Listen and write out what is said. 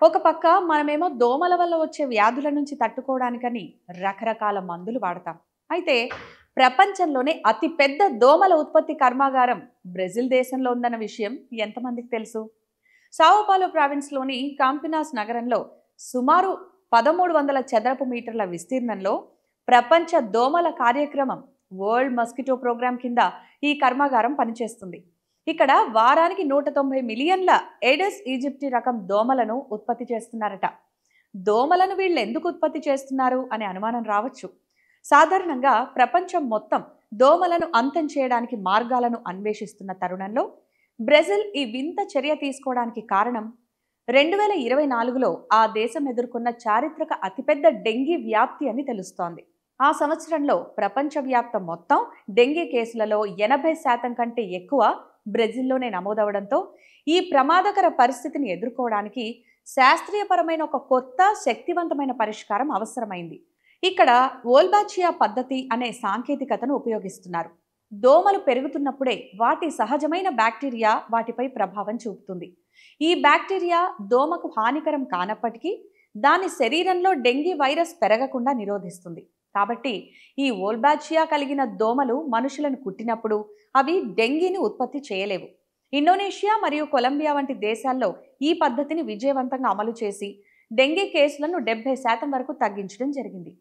ఒక పక్క మనమేమో దోమల వల్ల వచ్చే వ్యాధుల నుంచి తట్టుకోవడానికని రకరకాల మందులు వాడతాం. అయితే ప్రపంచంలోనే అతి పెద్ద దోమల ఉత్పత్తి కర్మాగారం బ్రెజిల్ దేశంలో ఉందన్న విషయం ఎంతమందికి తెలుసు? సావోపాలో ప్రావిన్స్లోని కాంపినాస్ నగరంలో సుమారు 1300 చదరపు మీటర్ల విస్తీర్ణంలో ప్రపంచ దోమల కార్యక్రమం వరల్డ్ మస్కిటో ప్రోగ్రాం కింద ఈ కర్మాగారం పనిచేస్తుంది. ఇక్కడ వారానికి 190 మిలియన్ల ఏడెస్ ఈజిప్టి రకం దోమలను ఉత్పత్తి చేస్తున్నారట. దోమలను వీళ్ళు ఎందుకు ఉత్పత్తి చేస్తున్నారు అనే అనుమానం రావచ్చు. సాధారణంగా ప్రపంచం మొత్తం దోమలను అంతం చేయడానికి మార్గాలను అన్వేషిస్తున్న తరుణంలో బ్రెజిల్ ఈ వింత చర్య తీసుకోవడానికి కారణం 2024లో ఆ దేశం ఎదుర్కొన్న చారిత్రక అతిపెద్ద డెంగీ వ్యాప్తి అని తెలుస్తోంది. ఆ సంవత్సరంలో ప్రపంచవ్యాప్త మొత్తం డెంగీ కేసులలో 80% కంటే ఎక్కువ బ్రెజిల్లోనే నమోదవడంతో ఈ ప్రమాదకర పరిస్థితిని ఎదుర్కోవడానికి శాస్త్రీయపరమైన ఒక కొత్త శక్తివంతమైన పరిష్కారం అవసరమైంది. ఇక్కడ వోల్బాచియా పద్ధతి అనే సాంకేతికతను ఉపయోగిస్తున్నారు. దోమలు పెరుగుతున్నప్పుడే వాటి సహజమైన బ్యాక్టీరియా వాటిపై ప్రభావం చూపుతుంది. ఈ బ్యాక్టీరియా దోమకు హానికరం కానప్పటికీ దాని శరీరంలో డెంగీ వైరస్ పెరగకుండా నిరోధిస్తుంది. కాబట్టి ఈ వోల్బాచియా కలిగిన దోమలు మనుషులను కుట్టినప్పుడు అవి డెంగీని ఉత్పత్తి చేయలేవు. ఇండోనేషియా మరియు కొలంబియా వంటి దేశాల్లో ఈ పద్ధతిని విజయవంతంగా అమలు చేసి డెంగీ కేసులను 70% వరకు తగ్గించడం జరిగింది.